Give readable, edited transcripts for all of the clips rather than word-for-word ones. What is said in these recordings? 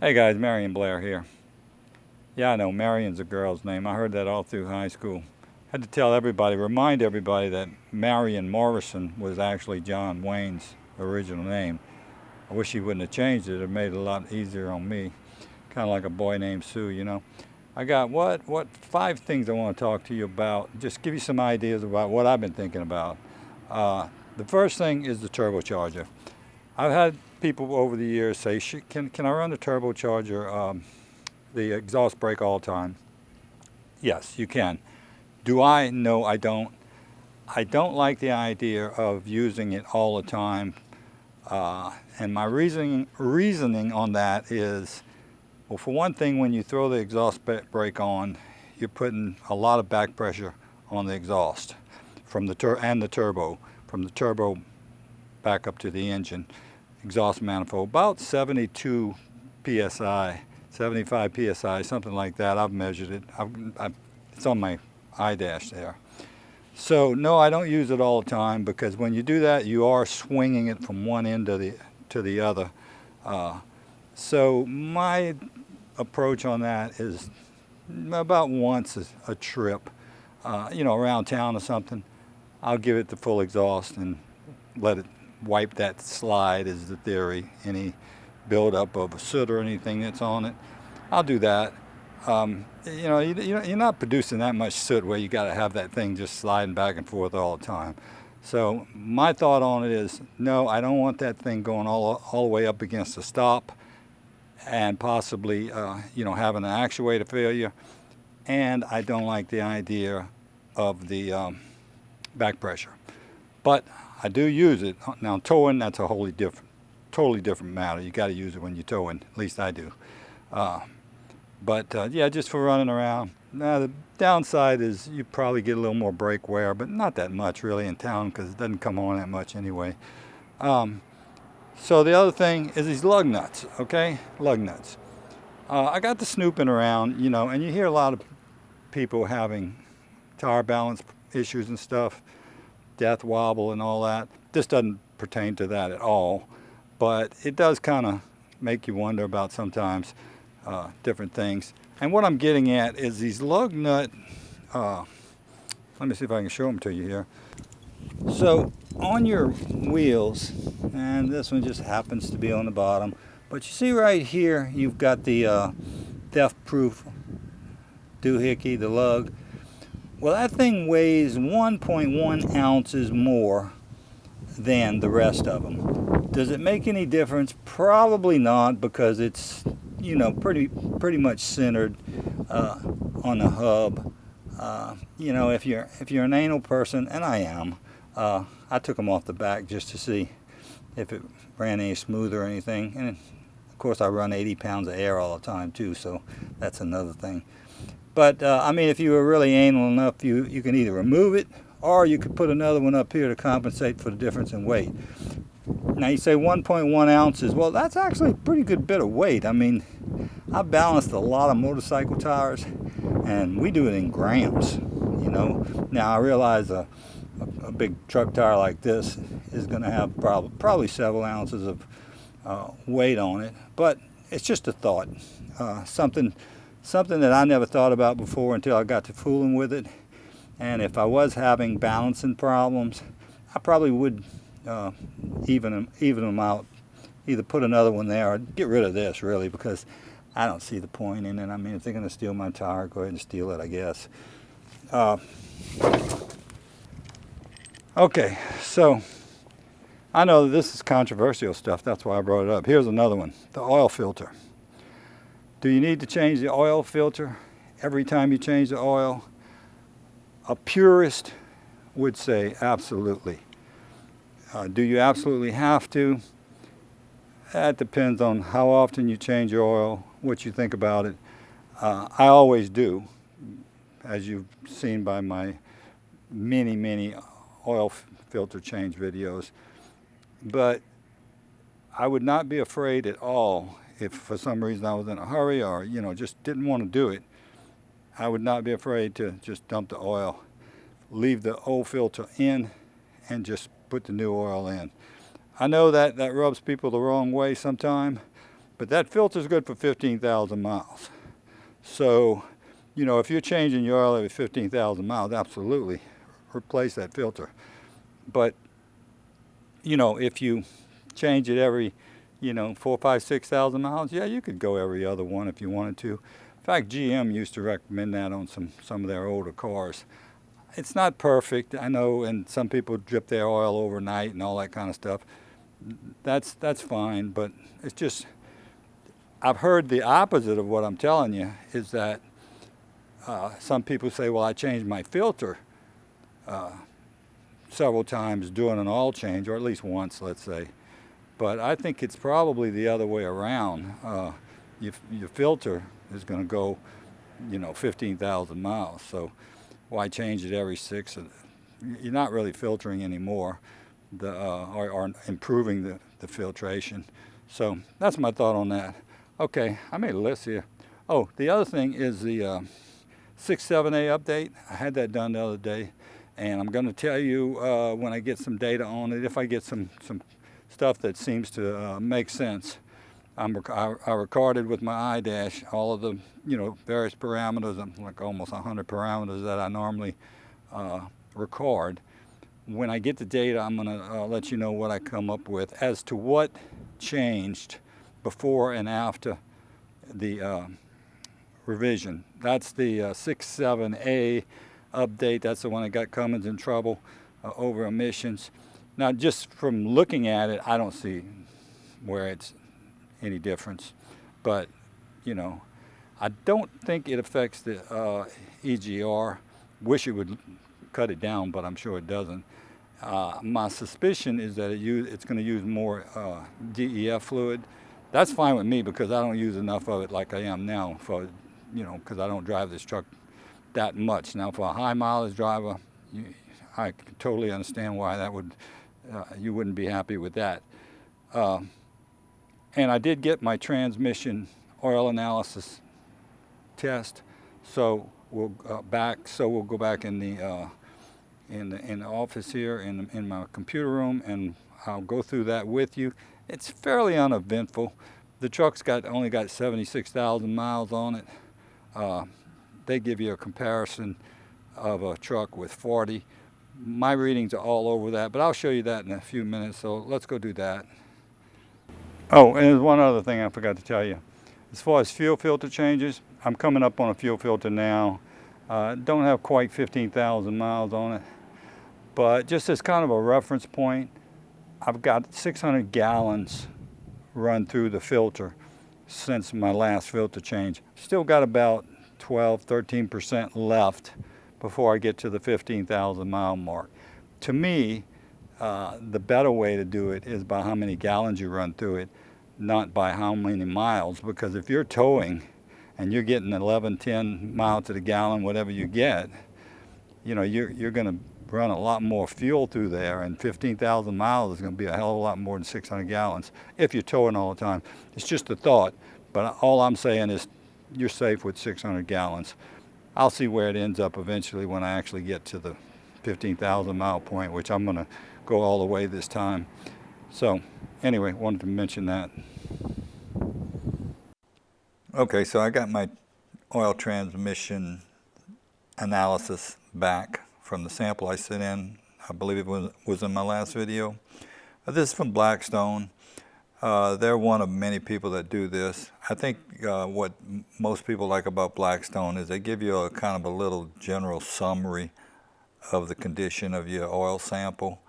Hey guys, Marion Blair here. Yeah, I know Marion's a girl's name. I heard that all through high school. Had to tell everybody, remind everybody that Marion Morrison was actually John Wayne's original name. I wish he wouldn't have changed it. It made it a lot easier on me. Kind of like a boy named Sue. I got what 5 things I want to talk to you about. Just give you some ideas about what I've been thinking about. Uh, the first thing is the turbocharger. I've had people over the years say, can I run the turbocharger, the exhaust brake all the time? Yes, you can. Do I? No, I don't. I don't like the idea of using it all the time. And my reasoning on that is, well, for one thing, when you throw the exhaust brake on, you're putting a lot of back pressure on the exhaust from the turbo, from the turbo back up to the engine exhaust manifold, about 72 psi, 75 psi, something like that. I've measured it. It's on my iDash there. So no, I don't use it all the time, because when you do that, you are swinging it from one end to the other. So my approach on that is about once a trip, around town or something. I'll give it the full exhaust and let it wipe that slide, is the theory. Any buildup of soot or anything that's on it, I'll do that. You're not producing that much soot where you got to have that thing just sliding back and forth all the time. So my thought on it is, no, I don't want that thing going all the way up against the stop and possibly, having an actuator failure. And I don't like the idea of the back pressure. But I do use it. Now towing, that's a totally different matter. You got to use it when you're towing. At least I do. But just for running around. Now the downside is you probably get a little more brake wear, but not that much really in town, because it doesn't come on that much anyway. So the other thing is these lug nuts. Okay, lug nuts. I got to snooping around, and you hear a lot of people having tire balance issues and stuff, death wobble and all that. This doesn't pertain to that at all, but it does kind of make you wonder about sometimes different things. And what I'm getting at is these lug nut, let me see if I can show them to you here. So on your wheels, and this one just happens to be on the bottom, but you see right here, you've got the theft-proof doohickey, the lug. Well, that thing weighs 1.1 ounces more than the rest of them. Does it make any difference? Probably not, because it's pretty much centered on the hub. If you're an anal person, and I am, I took them off the back just to see if it ran any smoother or anything. And of course, I run 80 pounds of air all the time too, so that's another thing. But if you were really anal enough, you can either remove it, or you could put another one up here to compensate for the difference in weight. Now you say 1.1 ounces. Well, that's actually a pretty good bit of weight. I balanced a lot of motorcycle tires, and we do it in grams. Now I realize a big truck tire like this is going to have probably several ounces of weight on it, but it's just a thought. Something that I never thought about before until I got to fooling with it. And if I was having balancing problems, I probably would even them out. Either put another one there or get rid of this, really, because I don't see the point in it. If they're going to steal my tire, go ahead and steal it, I guess. Okay, so I know that this is controversial stuff. That's why I brought it up. Here's another one, the oil filter. Do you need to change the oil filter every time you change the oil? A purist would say absolutely. Do you absolutely have to? That depends on how often you change your oil, what you think about it. I always do, as you've seen by my many oil filter change videos. But I would not be afraid at all if for some reason I was in a hurry or just didn't want to do it. I would not be afraid to just dump the oil, leave the old filter in, and just put the new oil in. I know that rubs people the wrong way sometimes, But that filter is good for 15,000 miles. So, you know, if you're changing your oil every 15,000 miles, absolutely replace that filter. But, you know, if you change it every, you know, 4, 5, 6,000 miles, yeah, you could go every other one if you wanted to. In fact, GM used to recommend that on some of their older cars. It's not perfect, I know, and some people drip their oil overnight and all that kind of stuff. That's fine, but it's just, I've heard the opposite of what I'm telling you, is that some people say, well, I changed my filter several times doing an oil change, or at least once, let's say. But I think it's probably the other way around. Your filter is going to go, you know, 15,000 miles. So why change it every 6? You're not really filtering anymore, or improving the filtration. So that's my thought on that. Okay, I made a list here. Oh, the other thing is the 6.7a update. I had that done the other day, and I'm going to tell you when I get some data on it, if I get some stuff that seems to make sense. I recorded with my iDash all of the, you know, various parameters, like almost 100 parameters that I normally record. When I get the data, I'm going to let you know what I come up with as to what changed before and after the revision. That's the 6.7a update. That's the one that got Cummins in trouble over emissions. Now, just from looking at it, I don't see where it's any difference. But, you know, I don't think it affects the EGR. Wish it would cut it down, but I'm sure it doesn't. My suspicion is that it's going to use more DEF fluid. That's fine with me because I don't use enough of it like I am now for, you know, because I don't drive this truck that much. Now, for a high mileage driver, I can totally understand why that would, you wouldn't be happy with that. And I did get my transmission oil analysis test, so we'll go back in the office here in my computer room, and I'll go through that with you. It's fairly uneventful. The truck's only got 76,000 miles on it. They give you a comparison of a truck with 40. My readings are all over that, but I'll show you that in a few minutes, so let's go do that. Oh, and there's one other thing I forgot to tell you. As far as fuel filter changes, I'm coming up on a fuel filter now. Don't have quite 15,000 miles on it, but just as kind of a reference point, I've got 600 gallons run through the filter since my last filter change. Still got about 12-13% left before I get to the 15,000 mile mark. To me, the better way to do it is by how many gallons you run through it, not by how many miles, because if you're towing and you're getting 11, 10 miles to the gallon, whatever you get, you know, you're going to run a lot more fuel through there, and 15,000 miles is going to be a hell of a lot more than 600 gallons if you're towing all the time. It's just a thought, but all I'm saying is you're safe with 600 gallons. I'll see where it ends up eventually when I actually get to the 15,000 mile point, which I'm going to go all the way this time. So anyway, wanted to mention that. Okay, so I got my oil transmission analysis back from the sample I sent in. I believe it was in my last video. This is from Blackstone. They're one of many people that do this. I think what most people like about Blackstone is they give you a kind of a little general summary of the condition of your oil sample.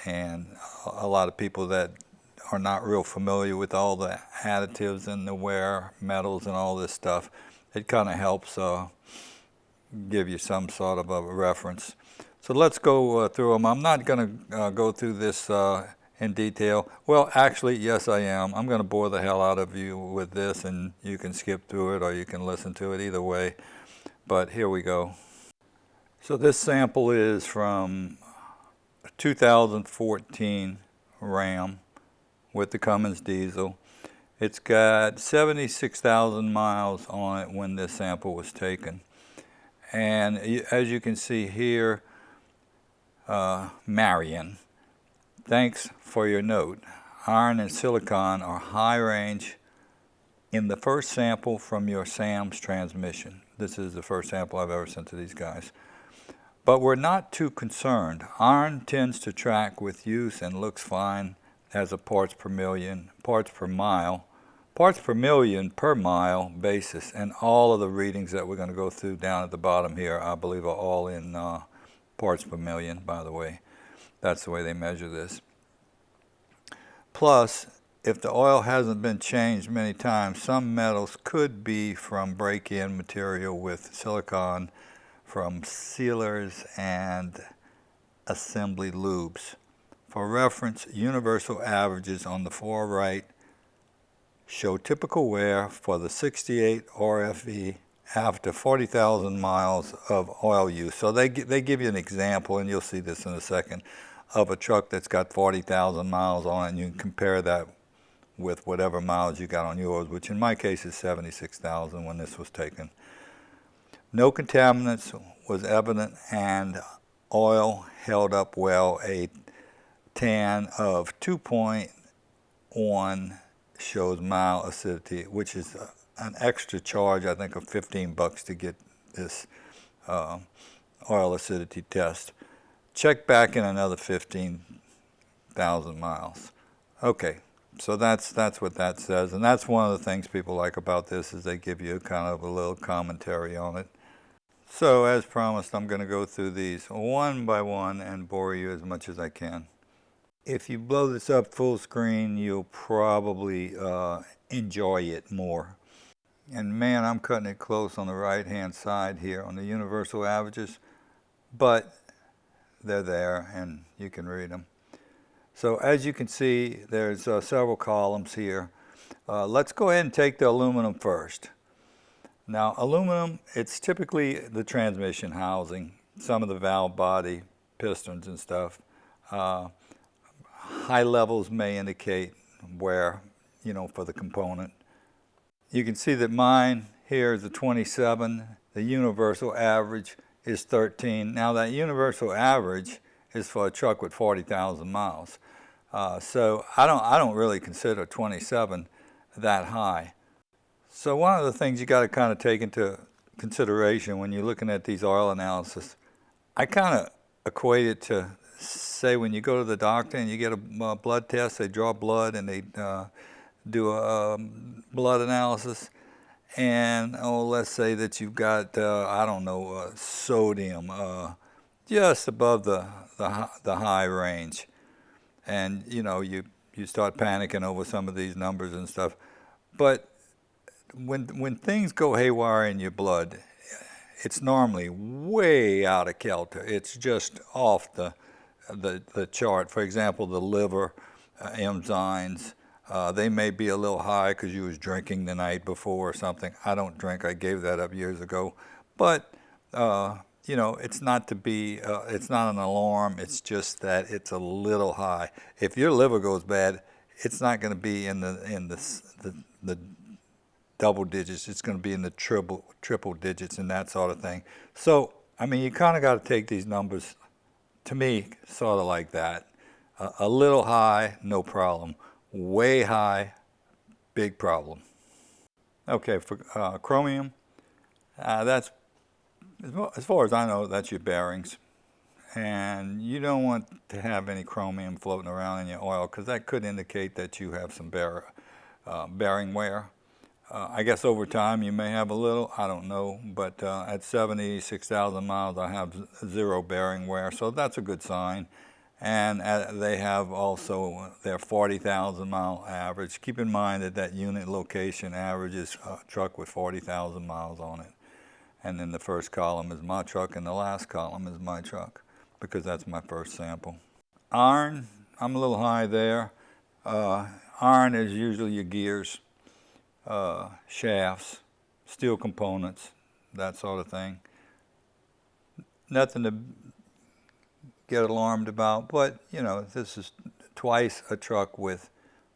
And a lot of people that are not real familiar with all the additives and the wear metals and all this stuff, it kind of helps give you some sort of a reference. So let's go through them. I'm not going to go through this in detail. Well, actually, yes, I am. I'm going to bore the hell out of you with this, and you can skip through it or you can listen to it either way. But here we go. So this sample is from 2014 Ram with the Cummins diesel. It's got 76,000 miles on it when this sample was taken. And as you can see here, Marion, thanks for your note. Iron and silicon are high range in the first sample from your Sam's transmission. This is the first sample I've ever sent to these guys. But we're not too concerned. Iron tends to track with use and looks fine as a parts per million, parts per mile, parts per million per mile basis. And all of the readings that we're going to go through down at the bottom here, I believe, are all in parts per million, by the way. That's the way they measure this. Plus, if the oil hasn't been changed many times, some metals could be from break-in material with silicone from sealers and assembly lubes. For reference, universal averages on the far right show typical wear for the 68 RFE after 40,000 miles of oil use. So they give you an example, and you'll see this in a second, of a truck that's got 40,000 miles on it, and you can compare that with whatever miles you got on yours, which in my case is 76,000 when this was taken. No contaminants was evident, and oil held up well. A tan of 2.1 shows mild acidity, which is an extra charge, I think, of $15 to get this oil acidity test. Check back in another 15,000 miles. Okay, so that's what that says, and that's one of the things people like about this is they give you kind of a little commentary on it. So as promised, I'm going to go through these one by one and bore you as much as I can. If you blow this up full screen, you'll probably enjoy it more. And man, I'm cutting it close on the right-hand side here on the universal averages, but they're there and you can read them. So as you can see, there's several columns here. Let's go ahead and take the aluminum first. Now, aluminum, it's typically the transmission housing, some of the valve body, pistons and stuff. High levels may indicate wear, for the component. You can see that mine here is a 27. The universal average is 13. Now, that universal average is for a truck with 40,000 miles. So I don't really consider 27 that high. So one of the things you got to kind of take into consideration when you're looking at these oil analysis, I kind of equate it to, say, when you go to the doctor and you get a blood test, they draw blood and they do a blood analysis, and let's say that you've got sodium just above the high range, and you start panicking over some of these numbers and stuff, but when things go haywire in your blood, it's normally way out of kilter. It's just off the chart. For example, the liver enzymes, they may be a little high because you was drinking the night before or something. I don't drink. I gave that up years ago. But, it's not to be, it's not an alarm. It's just that it's a little high. If your liver goes bad, it's not going to be in the double digits. It's going to be in the triple digits and that sort of thing. So, you kind of got to take these numbers, to me, sort of like that. A little high, no problem. Way high, big problem. Okay, for chromium, that's, as far as I know, that's your bearings. And you don't want to have any chromium floating around in your oil because that could indicate that you have some bearing wear. I guess over time you may have a little, I don't know, but at 76,000 miles I have zero bearing wear, so that's a good sign. And they have also their 40,000 mile average. Keep in mind that unit location averages a truck with 40,000 miles on it. And then the first column is my truck and the last column is my truck because that's my first sample. Iron, I'm a little high there. Iron is usually your gears. Shafts, steel components, that sort of thing. Nothing to get alarmed about, but this is twice a truck with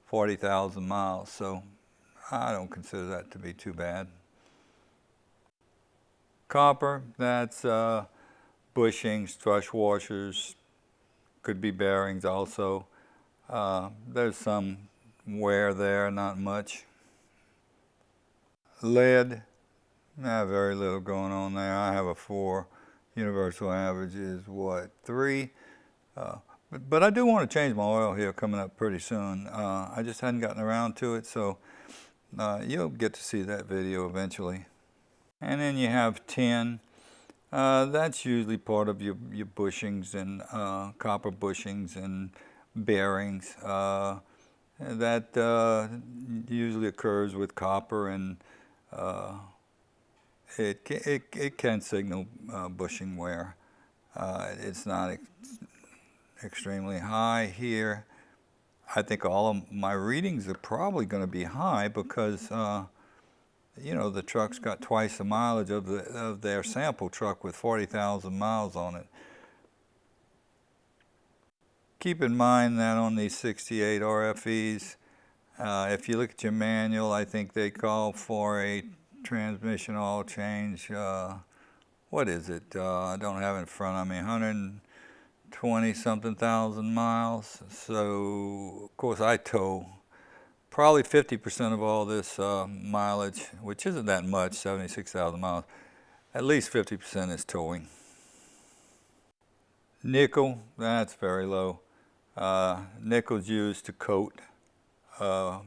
40,000 miles, so I don't consider that to be too bad. Copper, that's bushings, thrust washers, could be bearings also. There's some wear there, not much. Lead, very little going on there. I have a 4. Universal average is what, 3? But I do want to change my oil here coming up pretty soon. I just hadn't gotten around to it, so you'll get to see that video eventually. And then you have tin. That's usually part of your bushings and copper bushings and bearings. That usually occurs with copper, and it can signal bushing wear. It's not extremely high here. I think all of my readings are probably going to be high because you know, the truck's got twice the mileage of their sample truck with 40,000 miles on it. Keep in mind that on these 68 RFEs, if you look at your manual, I think they call for a transmission oil change. What is it? I don't have it in front of me. 120 something thousand miles. So, of course, I tow probably 50% of all this mileage, which isn't that much, 76,000 miles. At least 50% is towing. Nickel, that's very low. Nickel's used to coat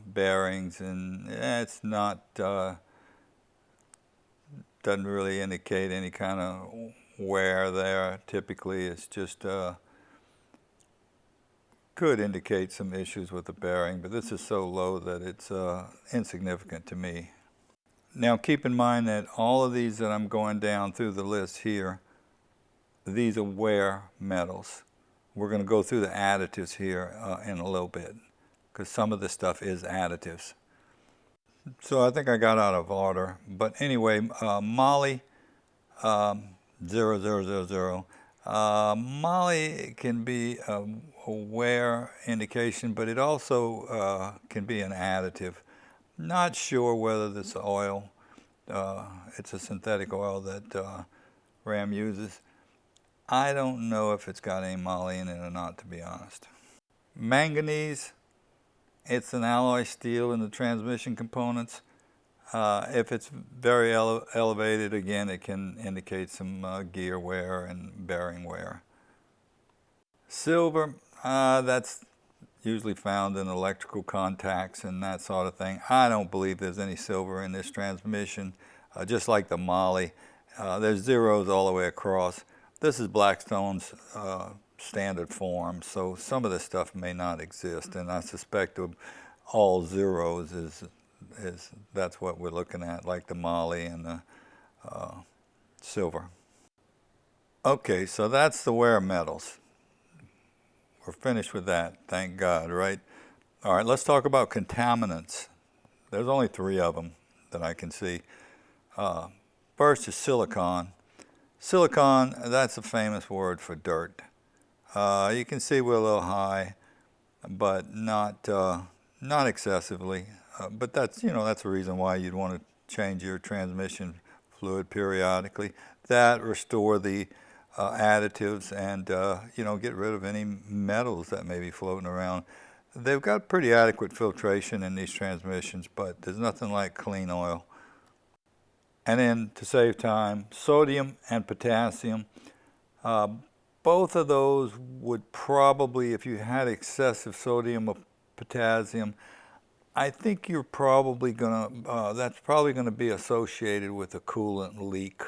bearings, and it's not, doesn't really indicate any kind of wear there. Typically, it's just could indicate some issues with the bearing, but this is so low that it's insignificant to me. Now keep in mind that all of these that I'm going down through the list here, these are wear metals. We're going to go through the additives here in a little bit, because some of this stuff is additives. So I think I got out of order, but anyway, moly 0000. Moly can be a wear indication, but it also can be an additive. Not sure whether this oil, it's a synthetic oil that Ram uses. I don't know if it's got any moly in it or not, to be honest. Manganese, it's an alloy steel in the transmission components. If it's very elevated, again, it can indicate some gear wear and bearing wear. Silver, that's usually found in electrical contacts and that sort of thing. I don't believe there's any silver in this transmission, just like the moly. There's zeros all the way across. This is Blackstone's standard form, so some of this stuff may not exist, and I suspect all zeros is that's what we're looking at, like the moly and the silver. Okay, so that's the wear metals. We're finished with that, thank God, right? All right, let's talk about contaminants. There's only 3 of them that I can see. First is silicon. Silicon, that's a famous word for dirt. You can see we're a little high, but not excessively. But that's the reason why you'd want to change your transmission fluid periodically. That, restore the additives, and get rid of any metals that may be floating around. They've got pretty adequate filtration in these transmissions, but there's nothing like clean oil. And then, to save time, sodium and potassium. Both of those would probably, if you had excessive sodium or potassium, I think you're probably that's probably gonna be associated with a coolant leak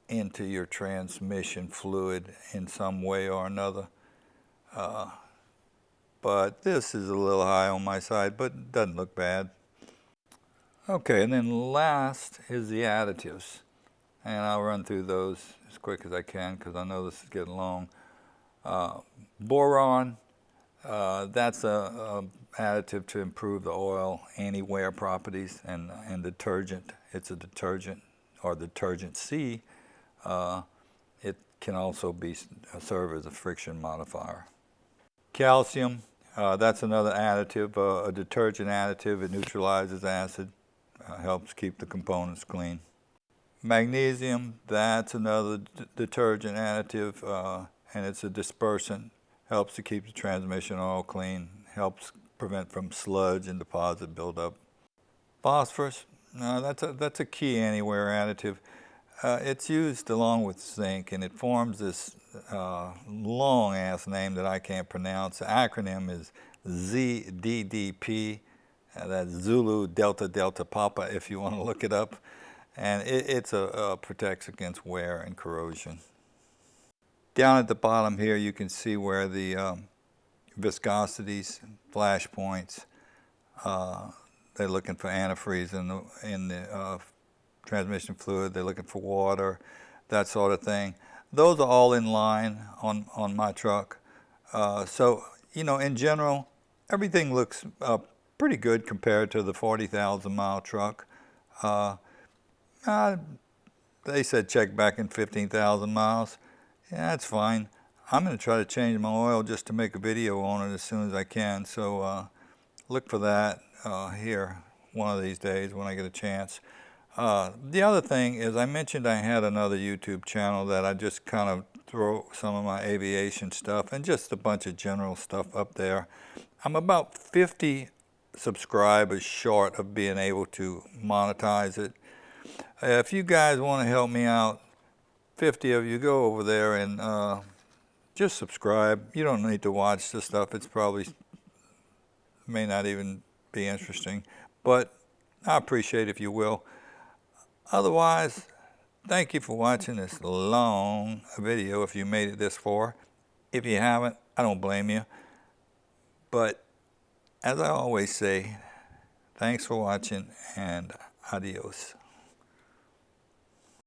into your transmission fluid in some way or another. But this is a little high on my side, but it doesn't look bad. Okay, and then last is the additives. And I'll run through those as quick as I can because I know this is getting long. Boron, that's a additive to improve the oil anti-wear properties, and detergent. It's a detergent, or detergent C. It can also serve as a friction modifier. Calcium, that's another additive, a detergent additive. It neutralizes acid, helps keep the components clean. Magnesium, that's another detergent additive, and it's a dispersant, helps to keep the transmission oil clean, helps prevent from sludge and deposit buildup. Phosphorus, No, that's a key anywhere additive. It's used along with zinc, and it forms this long ass name that I can't pronounce. The acronym is ZDDP. That's Zulu Delta Delta Papa, if you want to look it up. And it's protects against wear and corrosion. Down at the bottom here, you can see where the viscosities, flash points. They're looking for antifreeze in the transmission fluid. They're looking for water, that sort of thing. Those are all in line on my truck. So, you know, in general, everything looks pretty good compared to the 40,000 mile truck. They said check back in 15,000 miles. Yeah, that's fine. I'm going to try to change my oil just to make a video on it as soon as I can. So look for that here one of these days when I get a chance. The other thing is I mentioned I had another YouTube channel that I just kind of throw some of my aviation stuff and just a bunch of general stuff up there. I'm about 50 subscribers short of being able to monetize it. If you guys want to help me out, 50 of you, go over there and just subscribe. You don't need to watch the stuff. It's probably may not even be interesting, but I appreciate if you will. Otherwise, thank you for watching this long video if you made it this far. If you haven't, I don't blame you. But as I always say, thanks for watching and adios.